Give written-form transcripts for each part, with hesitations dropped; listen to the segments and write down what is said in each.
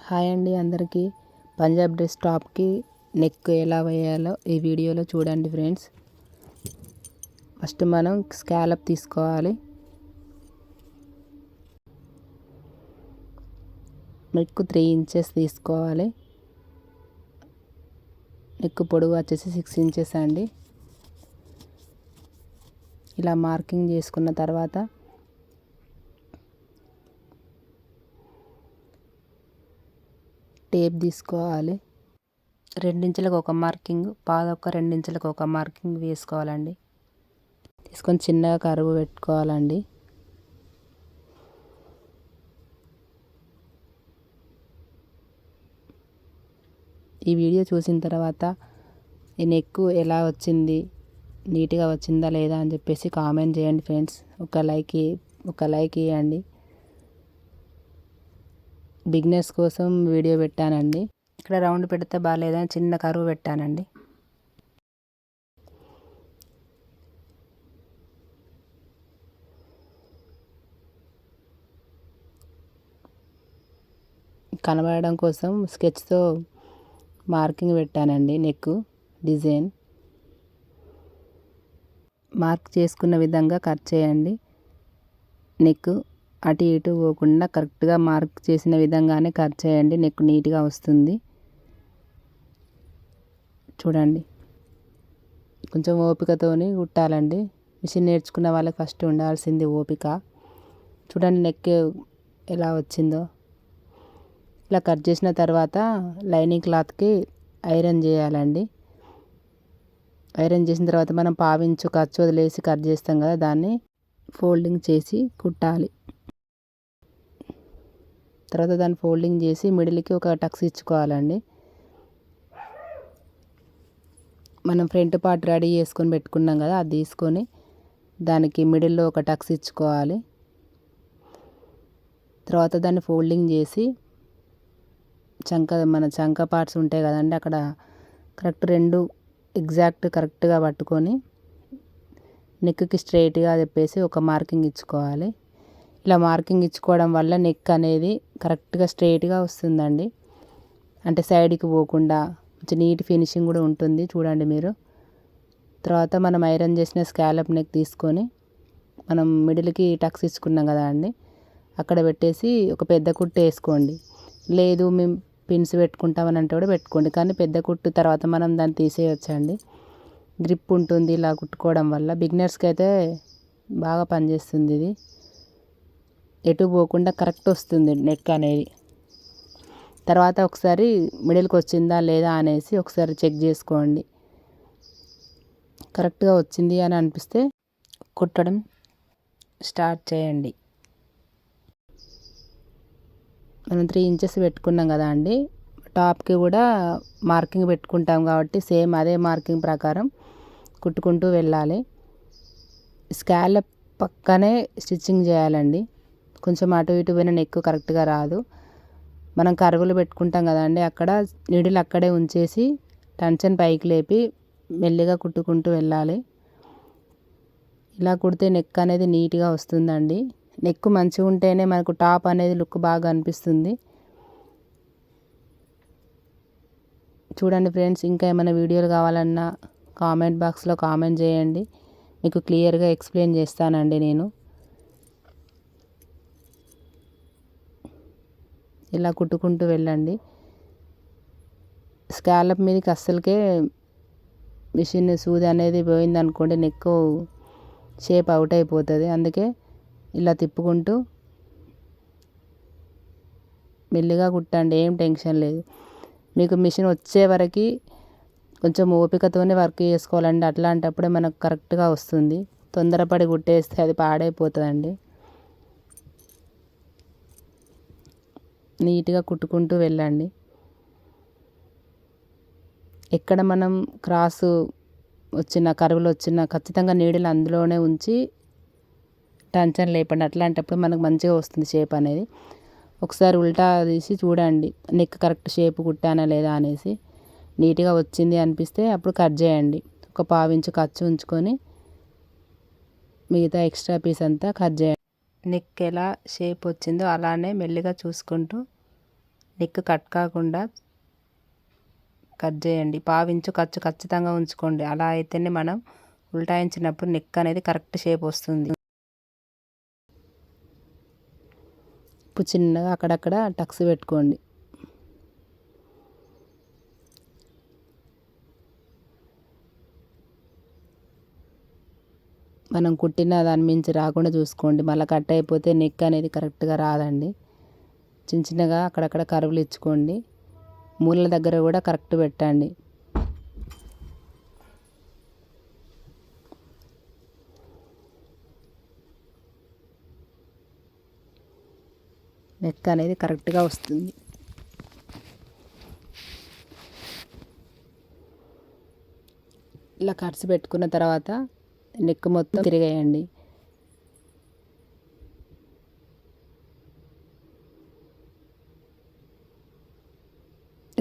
Hi అండి అందరికీ. Punjab dress టాప్కి neck ఎలా వేయాలో ఈ వీడియోలో చూడండి ఫ్రెండ్స్. ఫస్ట్ మనం స్కాలప్ తీసుకోవాలి. నెక్ 3 ఇంచెస్ తీసుకోవాలి. నెక్ పొడవు వచ్చేసి 6 ఇంచెస్ అండి. ఇలా మార్కింగ్ చేసుకున్న తర్వాత టేప్ తీసుకోవాలి. 2 ఇంచులకు ఒక మార్కింగ్, పాదొక్క 2 ఇంచులకు ఒక మార్కింగ్ వేసుకోవాలండి. తీసుకొని చిన్నగా కరువు పెట్టుకోవాలండి. ఈ వీడియో చూసిన తర్వాత ఈ నెక్ ఎలా వచ్చింది, నీట్గా వచ్చిందా లేదా అని చెప్పేసి కామెంట్ చేయండి ఫ్రెండ్స్. ఒక లైక్ ఇవ్వండి. బిగినర్స్ కోసం వీడియో పెట్టానండి. ఇక్కడ రౌండ్ పెడితే బాగాలేదని చిన్న కరువు పెట్టానండి. కనబడడం కోసం స్కెచ్తో మార్కింగ్ పెట్టానండి. నెక్ డిజైన్ మార్క్ చేసుకున్న విధంగా కట్ చేయండి. నెక్ అటు ఇటు పోకుండా కరెక్ట్గా మార్క్ చేసిన విధంగానే కట్ చేయండి. నెక్ నీట్గా వస్తుంది. చూడండి, కొంచెం ఓపికతోని కుట్టాలండి. మిషన్ నేర్చుకున్న వాళ్ళకి ఫస్ట్ ఉండాల్సింది ఓపిక. చూడండి నెక్ ఎలా వచ్చిందో. ఇలా కట్ చేసిన తర్వాత లైనింగ్ క్లాత్కి ఐరన్ చేయాలండి. ఐరన్ చేసిన తర్వాత మనం పావించు ఖర్చు వదిలేసి కట్ చేస్తాం కదా, దాన్ని ఫోల్డింగ్ చేసి కుట్టాలి. తర్వాత దాన్ని ఫోల్డింగ్ చేసి మిడిల్కి ఒక టక్స్ ఇచ్చుకోవాలండి. మనం ఫ్రంట్ పార్ట్ రెడీ చేసుకొని పెట్టుకున్నాం కదా, అది తీసుకొని దానికి మిడిల్లో ఒక టక్స్ ఇచ్చుకోవాలి. తర్వాత దాన్ని ఫోల్డింగ్ చేసి మన చంక పార్ట్స్ ఉంటాయి కదండి, అక్కడ కరెక్ట్ 2 ఎగ్జాక్ట్ కరెక్ట్గా పట్టుకొని నెక్కి స్ట్రైట్గా చెప్పేసి ఒక మార్కింగ్ ఇచ్చుకోవాలి. ఇలా మార్కింగ్ ఇచ్చుకోవడం వల్ల నెక్ అనేది కరెక్ట్గా స్ట్రైట్గా వస్తుందండి. అంటే సైడ్కి పోకుండా కొంచెం నీట్ ఫినిషింగ్ కూడా ఉంటుంది. చూడండి మీరు. తర్వాత మనం ఐరన్ చేసిన స్కాలప్ నెక్ తీసుకొని మనం మిడిల్కి టక్స్ ఇచ్చుకున్నాం కదా అండి, అక్కడ పెట్టేసి ఒక పెద్ద కుట్టు వేసుకోండి. లేదు మేము పిన్స్ పెట్టుకుంటామని అంటే కూడా పెట్టుకోండి, కానీ పెద్ద కుట్టు తర్వాత మనం దాన్ని తీసేయొచ్చండి. గ్రిప్ ఉంటుంది ఇలా కుట్టుకోవడం వల్ల. బిగినర్స్కి అయితే బాగా పనిచేస్తుంది ఇది. ఎటు పోకుండా కరెక్ట్ వస్తుంది నెక్ అనేది. తర్వాత ఒకసారి మిడిల్కి వచ్చిందా లేదా అనేసి ఒకసారి చెక్ చేసుకోండి. కరెక్ట్గా వచ్చింది అని అనిపిస్తే కుట్టడం స్టార్ట్ చేయండి. మనం 3 ఇంచెస్ పెట్టుకున్నాం కదా అండి, టాప్కి కూడా మార్కింగ్ పెట్టుకుంటాం కాబట్టి సేమ్ అదే మార్కింగ్ ప్రకారం కుట్టుకుంటూ వెళ్ళాలి. స్కాలప్ పక్కనే స్టిచ్చింగ్ చేయాలండి. కొంచెం అటు ఇటు పోయిన నెక్ కరెక్ట్గా రాదు. మనం కరువులు పెట్టుకుంటాం కదండి, అక్కడ నీడిల్ అక్కడే ఉంచేసి టెన్షన్ పైకి లేపి మెల్లిగా కుట్టుకుంటూ వెళ్ళాలి. ఇలా కుడితే నెక్ అనేది నీట్గా వస్తుందండి. నెక్ మంచిగా ఉంటేనే మనకు టాప్ అనేది లుక్ బాగా అనిపిస్తుంది. చూడండి ఫ్రెండ్స్, ఇంకా ఏమైనా వీడియోలు కావాలన్నా కామెంట్ బాక్స్లో కామెంట్ చేయండి. మీకు క్లియర్గా ఎక్స్ప్లెయిన్ చేస్తానండి నేను. ఇలా కుట్టుకుంటూ వెళ్ళండి. స్కాలప్ మీదకి అస్సలకే మిషన్ సూది అనేది పోయింది అనుకోండి, నెక్ షేప్ అవుట్ అయిపోతుంది. అందుకే ఇలా తిప్పుకుంటూ మెల్లిగా కుట్టండి, ఏం టెన్షన్ లేదు. మీకు మిషన్ వచ్చే వరకు కొంచెం ఓపికతోనే వర్క్ చేసుకోవాలండి. అట్లాంటప్పుడే మనకు కరెక్ట్గా వస్తుంది. తొందరపడి కుట్టేస్తే అది పాడైపోతుందండి. నీట్గా కుట్టుకుంటూ వెళ్ళండి. ఎక్కడ మనం క్రాసు వచ్చిన కరువులు వచ్చిన ఖచ్చితంగా నీడిల్ అందులోనే ఉంచి టెన్షన్ లేపండి. అట్లాంటప్పుడు మనకు మంచిగా వస్తుంది షేప్ అనేది. ఒకసారి ఉల్టా తీసి చూడండి నెక్ కరెక్ట్ షేప్ కుట్టానా లేదా అనేసి. నీట్గా వచ్చింది అనిపిస్తే అప్పుడు కట్ చేయండి. ఒక 1/2 ఇంచు ఖర్చు ఉంచుకొని మిగతా ఎక్స్ట్రా పీస్ అంతా కట్ చేయండి. నెక్ ఎలా షేప్ వచ్చిందో అలానే మెల్లిగా చూసుకుంటూ నెక్ కట్ కాకుండా కట్ చేయండి. పావించు ఖర్చు ఖచ్చితంగా ఉంచుకోండి. అలా అయితేనే మనం ఉల్టాయించినప్పుడు నెక్ అనేది కరెక్ట్ షేప్ వస్తుంది. ఇప్పుడు చిన్నగా అక్కడక్కడ టక్స్ పెట్టుకోండి. మనం కుట్టిన దాని మించి రాకుండా చూసుకోండి. మళ్ళీ కట్ అయిపోతే నెక్ అనేది కరెక్ట్గా రాదండి. చిన్న చిన్నగా అక్కడక్కడ కరువులు ఇచ్చుకోండి. మూలల దగ్గర కూడా కరెక్ట్ పెట్టండి. నెక్ అనేది కరెక్ట్గా వస్తుంది. ఇలా కట్స్ పెట్టుకున్న తర్వాత నెక్ మొత్తం తిరిగేయండి.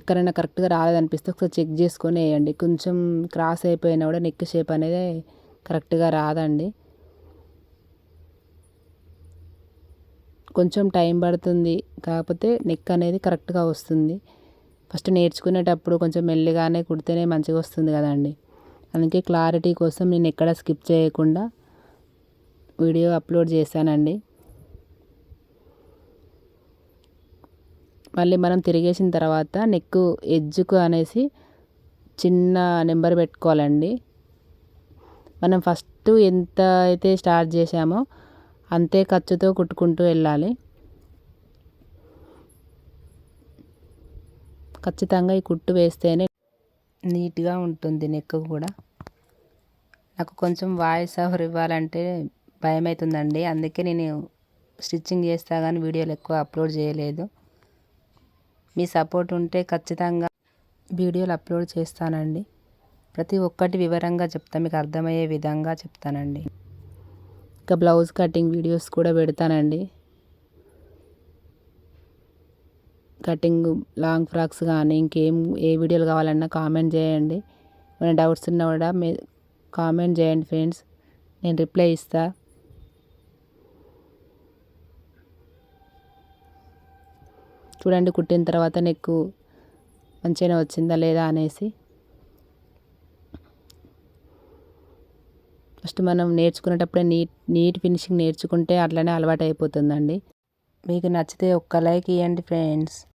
ఎక్కడైనా కరెక్ట్గా రాలేదనిపిస్తే ఒకసారి చెక్ చేసుకొని వేయండి. కొంచెం క్రాస్ అయిపోయినా కూడా నెక్ షేప్ అనేది కరెక్ట్గా రాదండి. కొంచెం టైం పడుతుంది, కాకపోతే నెక్ అనేది కరెక్ట్గా వస్తుంది. ఫస్ట్ నేర్చుకునేటప్పుడు కొంచెం మెల్లిగానే కుడితేనే మంచిగా వస్తుంది కదండి. అందుకే క్లారిటీ కోసం నేను ఎక్కడ స్కిప్ చేయకుండా వీడియో అప్లోడ్ చేశానండి. మళ్ళీ మనం తిరిగేసిన తర్వాత నెక్ ఎడ్జ్కు అనేసి చిన్న నెంబర్ పెట్టుకోవాలండి. మనం ఫస్ట్ ఎంత అయితే స్టార్ట్ చేసామో అంతే ఖర్చుతో కుట్టుకుంటూ వెళ్ళాలి. ఖచ్చితంగా ఈ కుట్టు వేస్తేనే నీట్గా ఉంటుంది నెక్ కూడా. నాకు కొంచెం వాయిస్ ఓవర్ ఇవ్వాలంటే భయం అవుతుందండి. అందుకే నేను స్టిచ్చింగ్ చేస్తా కానీ వీడియోలు ఎక్కువ అప్లోడ్ చేయలేదు. మీ సపోర్ట్ ఉంటే ఖచ్చితంగా వీడియోలు అప్లోడ్ చేస్తానండి. ప్రతి ఒక్కటి వివరంగా చెప్తా, మీకు అర్థమయ్యే విధంగా చెప్తానండి. ఇంకా బ్లౌజ్ కటింగ్ వీడియోస్ కూడా పెడతానండి. కటింగ్ లాంగ్ ఫ్రాక్స్ కానీ ఇంకేం ఏ వీడియోలు కావాలన్నా కామెంట్ చేయండి. ఏమైనా డౌట్స్ ఉన్నా కూడా కామెంట్ చేయండి ఫ్రెండ్స్, నేను రిప్లై ఇస్తా. చూడండి కుట్టిన తర్వాత నెక్ మంచిగానే వచ్చిందా లేదా అనేసి. ఫస్ట్ మనం నేర్చుకునేటప్పుడే నీట్ ఫినిషింగ్ నేర్చుకుంటే అట్లనే అలవాటు అయిపోతుందండి. మీకు నచ్చితే ఒక్క లైక్ ఇవ్వండి ఫ్రెండ్స్.